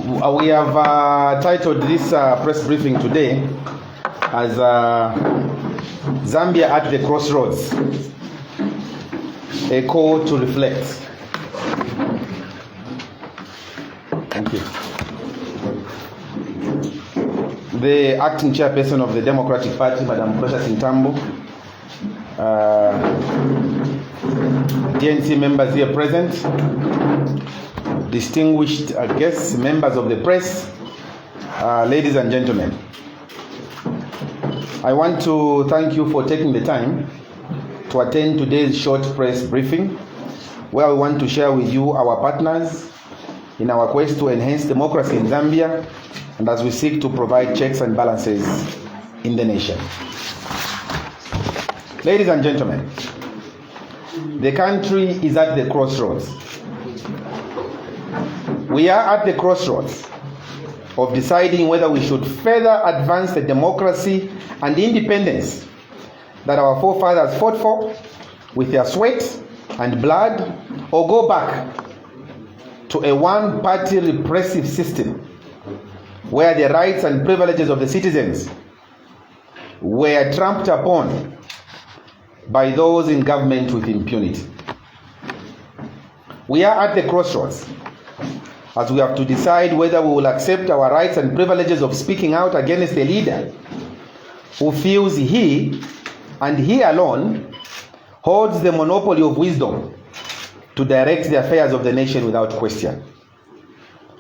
We have titled this press briefing today as Zambia at the Crossroads, a call to reflect. Thank you. The acting chairperson of the Democratic Party, Madam Precious Ntambo, DNC members here present, distinguished guests, members of the press, ladies and gentlemen. I want to thank you for taking the time to attend today's short press briefing, where we want to share with you our partners in our quest to enhance democracy in Zambia, and as we seek to provide checks and balances in the nation. Ladies and gentlemen, the country is at the crossroads. We are at the crossroads of deciding whether we should further advance the democracy and independence that our forefathers fought for with their sweat and blood, or go back to a one-party repressive system where the rights and privileges of the citizens were trampled upon by those in government with impunity. We are at the crossroads as we have to decide whether we will accept our rights and privileges of speaking out against a leader who feels he, and he alone, holds the monopoly of wisdom to direct the affairs of the nation without question.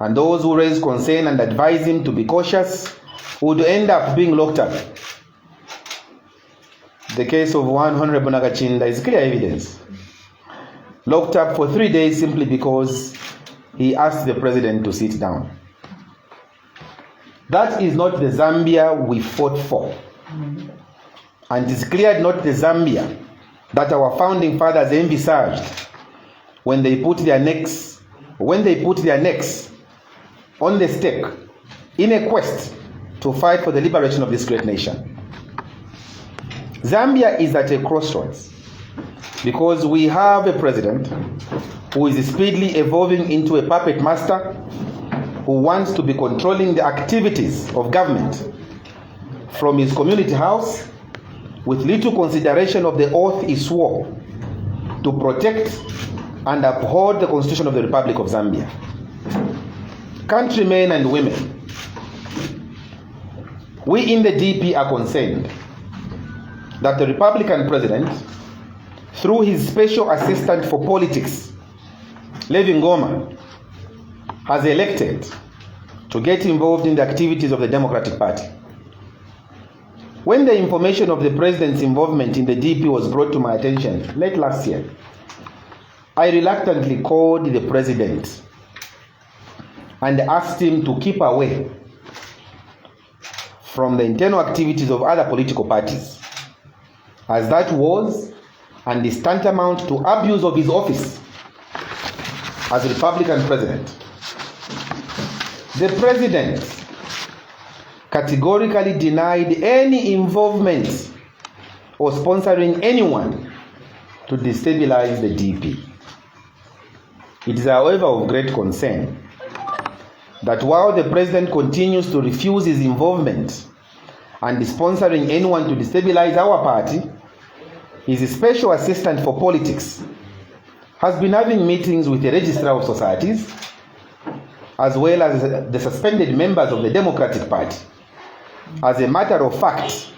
And those who raise concern and advise him to be cautious would end up being locked up. The case of one Honorable Nagachinda is clear evidence. Locked up for 3 days simply because he asked the president to sit down. That is not the Zambia we fought for. And it's clearly not the Zambia that our founding fathers envisaged when they put their necks on the stake in a quest to fight for the liberation of this great nation. Zambia is at a crossroads because we have a president who is speedily evolving into a puppet master who wants to be controlling the activities of government from his community house with little consideration of the oath he swore to protect and uphold the Constitution of the Republic of Zambia. Countrymen and women, we in the DP are concerned that the Republican president, through his special assistant for politics, Levi Ngoma, has elected to get involved in the activities of the Democratic Party. When the information of the president's involvement in the DP was brought to my attention late last year, I reluctantly called the president and asked him to keep away from the internal activities of other political parties, as that was and is tantamount to abuse of his office as Republican president. The president categorically denied any involvement or sponsoring anyone to destabilize the DP. It is, however, of great concern that while the president continues to refuse his involvement and sponsoring anyone to destabilize our party, his special assistant for politics has been having meetings with the registrar of societies as well as the suspended members of the Democratic Party. As a matter of fact,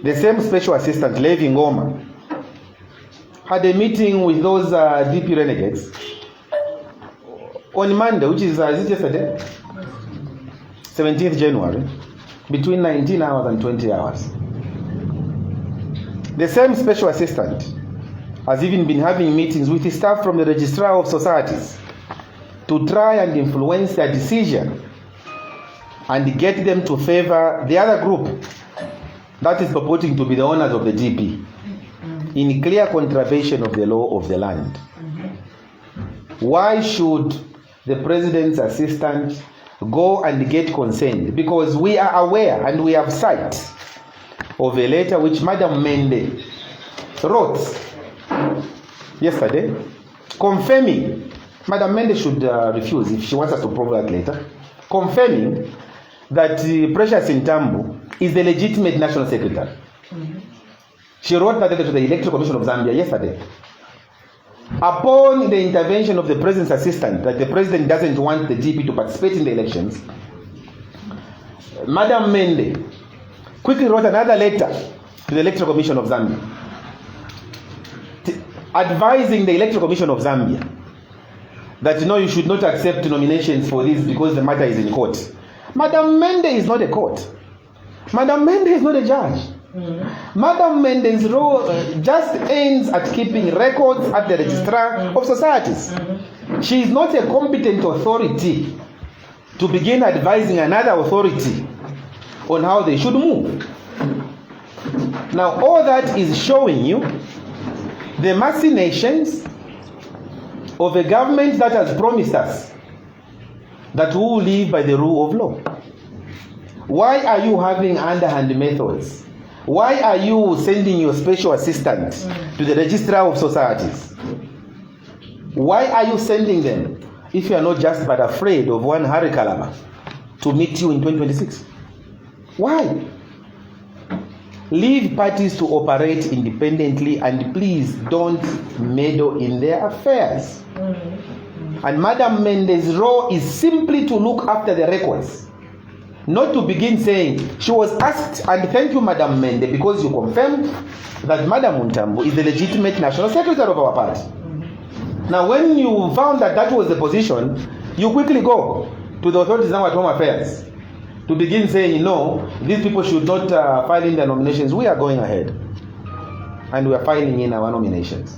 the same special assistant, Levi Ngoma, had a meeting with those DP renegades on Monday, which is yesterday, 17th January, between 19 hours and 20 hours. The same special assistant has even been having meetings with the staff from the Registrar of Societies to try and influence their decision and get them to favor the other group that is purporting to be the owners of the DP, in clear contravention of the law of the land. Why should the president's assistant go and get concerned? Because we are aware and we have sight of a letter which Madam Mende wrote yesterday, confirming Madam Mende should refuse if she wants us to prove that later. confirming that Precious Ntambu is the legitimate national secretary. She wrote that letter to the Electoral Commission of Zambia yesterday. Upon the intervention of the president's assistant, that the president doesn't want the DP to participate in the elections, Madam Mende quickly wrote another letter to the Electoral Commission of Zambia, advising the Electoral Commission of Zambia that you should not accept nominations for this because the matter is in court. Madam Mende is not a court. Madam Mende is not a judge. Madam Mende's role just aims at keeping records at the registrar of societies. She is not a competent authority to begin advising another authority on how they should move. Now, all that is showing you the machinations of a government that has promised us that we will live by the rule of law. Why are you having underhand methods? Why are you sending your special assistant to the registrar of societies? Why are you sending them if you are not just but afraid of one Harry Kalaba to meet you in 2026? Why? Leave parties to operate independently and please don't meddle in their affairs. And Madam Mende's role is simply to look after the records. Not to begin saying, she was asked, and thank you Madam Mende, because you confirmed that Madam Ntambu is the legitimate national secretary of our party. Now when you found that that was the position, you quickly go to the authorities now at Home Affairs to begin saying, no, these people should not file in their nominations. We are going ahead. And we are filing in our nominations.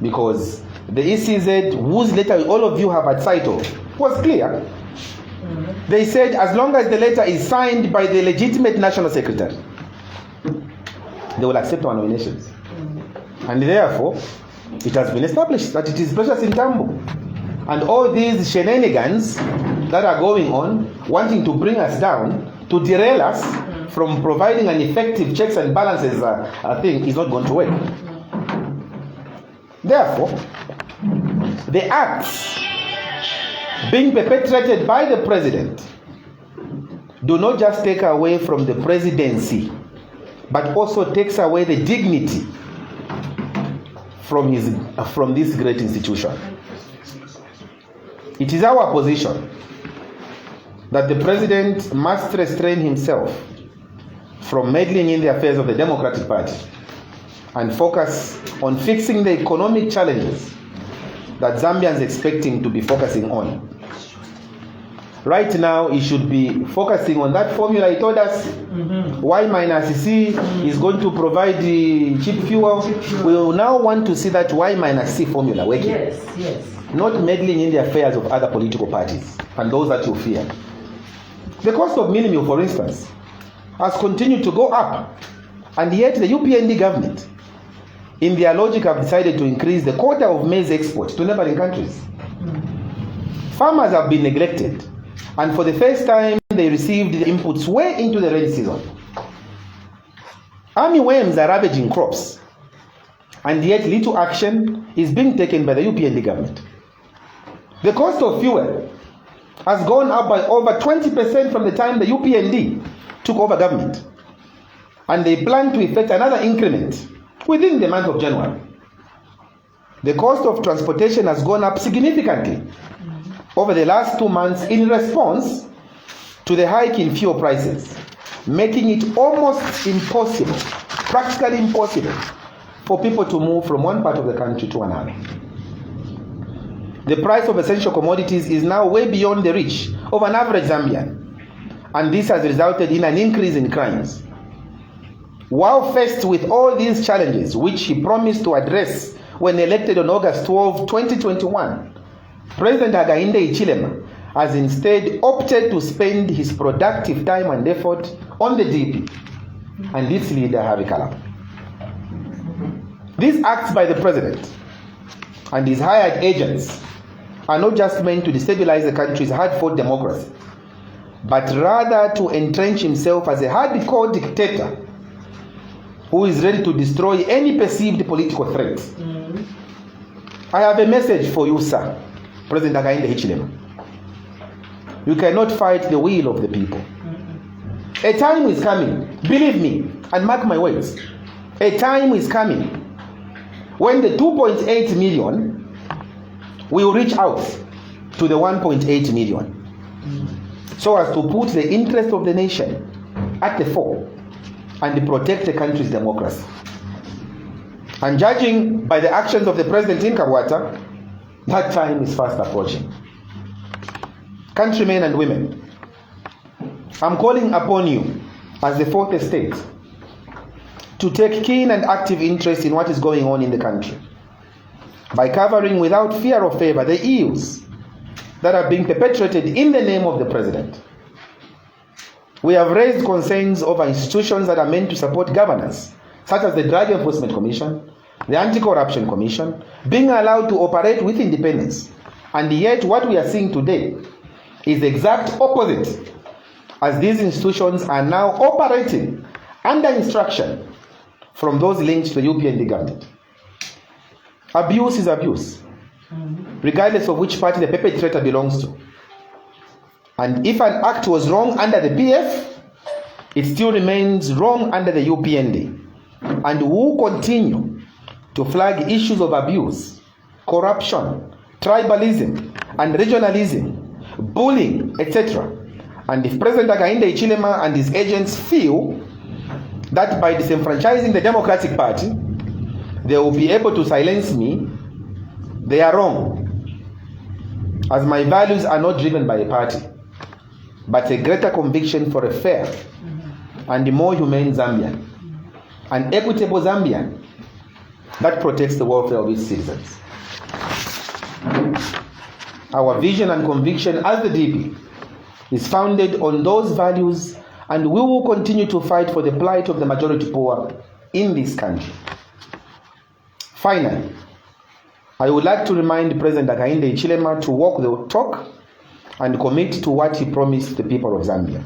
Because the ECZ, whose letter all of you have at sight of, was clear. They said as long as the letter is signed by the legitimate national secretary, they will accept our nominations. And therefore, it has been established that it is Precious Ntambu. And all these shenanigans that are going on, wanting to bring us down, to derail us from providing an effective checks and balances thing, is not going to work. Therefore, the acts being perpetrated by the president do not just take away from the presidency, but also takes away the dignity from this great institution. It is our position that the president must restrain himself from meddling in the affairs of the Democratic Party and focus on fixing the economic challenges that Zambians expecting to be focusing on. Right now, he should be focusing on that formula he told us. Y minus C is going to provide the cheap fuel. We will now want to see that Y minus C formula working. Yes. Not meddling in the affairs of other political parties and those that you fear. The cost of mini meal, for instance, has continued to go up, and yet the UPND government, in their logic, have decided to increase the quota of maize exports to neighboring countries. Farmers have been neglected, and for the first time, they received the inputs way into the rainy season. Army worms are ravaging crops, and yet little action is being taken by the UPND government. The cost of fuel has gone up by over 20% from the time the UPND took over government, and they plan to effect another increment within the month of January. The cost of transportation has gone up significantly over the last 2 months in response to the hike in fuel prices, making it almost impossible, practically impossible, for people to move from one part of the country to another. The price of essential commodities is now way beyond the reach of an average Zambian, and this has resulted in an increase in crimes. While faced with all these challenges, which he promised to address when elected on August 12, 2021, President Hichilema has instead opted to spend his productive time and effort on the DP and its leader, Harry Kalaba. These acts by the president and his hired agents are not just meant to destabilize the country's hard-fought democracy, but rather to entrench himself as a hardcore dictator who is ready to destroy any perceived political threat. I have a message for you, sir, President Hichilema. You cannot fight the will of the people. A time is coming, believe me, and mark my words. A time is coming when the 2.8 million will reach out to the 1.8 million, so as to put the interest of the nation at the fore and protect the country's democracy. And judging by the actions of the president in Kawata, that time is fast approaching. Countrymen and women, I'm calling upon you as the fourth estate to take keen and active interest in what is going on in the country by covering without fear or favor the ills that are being perpetrated in the name of the president. We have raised concerns over institutions that are meant to support governance, such as the Drug Enforcement Commission, the Anti-Corruption Commission, being allowed to operate with independence. And yet what we are seeing today is the exact opposite, as these institutions are now operating under instruction from those linked to the UPND government. Abuse is abuse, regardless of which party the perpetrator belongs to. And if an act was wrong under the PF, it still remains wrong under the UPND. And we will continue to flag issues of abuse, corruption, tribalism, and regionalism, bullying, etc. And if President Hichilema and his agents feel that by disenfranchising the Democratic Party, they will be able to silence me, they are wrong. As my values are not driven by a party, but a greater conviction for a fair and more humane Zambia, an equitable Zambian that protects the welfare of its citizens. Our vision and conviction as the DP is founded on those values, and we will continue to fight for the plight of the majority poor in this country. Finally, I would like to remind President Hichilema to walk the talk and commit to what he promised the people of Zambia.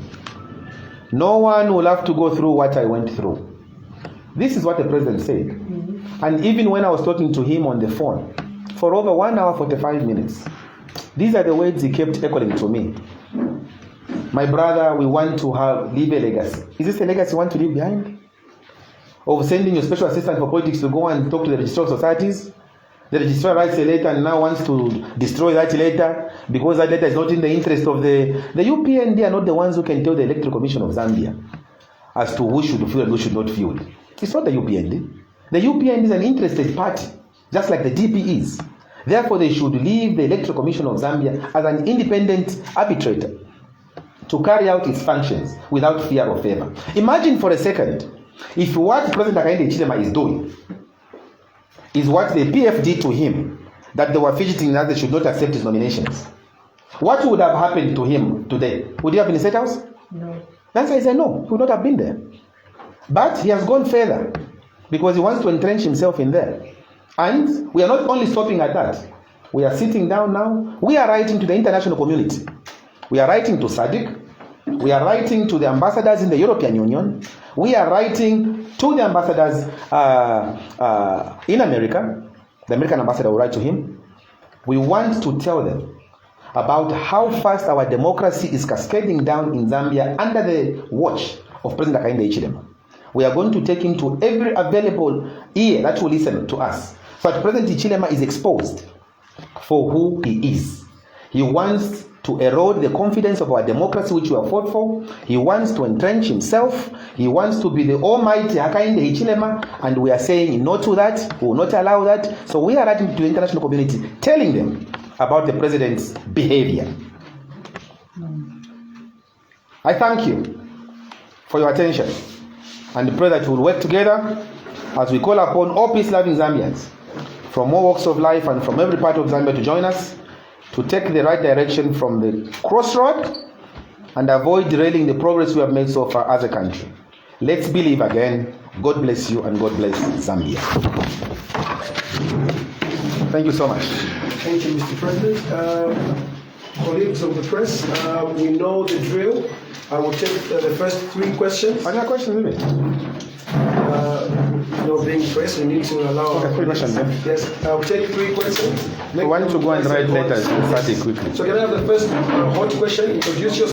No one will have to go through what I went through. This is what the president said. And even when I was talking to him on the phone for over 1 hour 45 minutes, these are the words he kept echoing to me. My brother, we want to leave a legacy. Is this a legacy you want to leave behind? Of sending your special assistant for politics to go and talk to the registrar of societies? The registrar writes a letter and now wants to destroy that letter because that letter is not in the interest of the UPND are not the ones who can tell the Electoral Commission of Zambia as to who should feud and who should not feud. It's not the UPND. The UPND is an interested party, just like the DP is. Therefore, they should leave the Electoral Commission of Zambia as an independent arbitrator to carry out its functions without fear or favor. Imagine for a second if what President Hichilema is doing is what the PF did to him, that they were fidgeting that they should not accept his nominations. What would have happened to him today? Would he have been in the State House? No. The answer is no, he would not have been there. But he has gone further because he wants to entrench himself in there. And we are not only stopping at that. We are sitting down now. We are writing to the international community. We are writing to SADC. We are writing to the ambassadors in the European Union. We are writing to the ambassadors in America. The American ambassador will write to him. We want to tell them about how fast our democracy is cascading down in Zambia under the watch of President Hichilema. We are going to take him to every available ear that will listen to us. But President Hichilema is exposed for who he is. He wants to erode the confidence of our democracy, which we have fought for. He wants to entrench himself. He wants to be the almighty Hakainde Hichilema, and we are saying no to that. We will not allow that. So we are writing to the international community, telling them about the president's behavior. I thank you for your attention, and pray that we will work together as we call upon all peace-loving Zambians from all walks of life and from every part of Zambia to join us to take the right direction from the crossroad and avoid derailing the progress we have made so far as a country. Let's believe again. God bless you and God bless Zambia. Thank you so much. Thank you, Mr. President. Colleagues of the press, we know the drill. I will take the first 3 questions. Any questions, being press, we need to allow. Okay, 3 questions, yeah. Yes, I'll take 3 questions. I want to go and write letters. Start it quickly. So can I have the first hot question? Introduce yourself.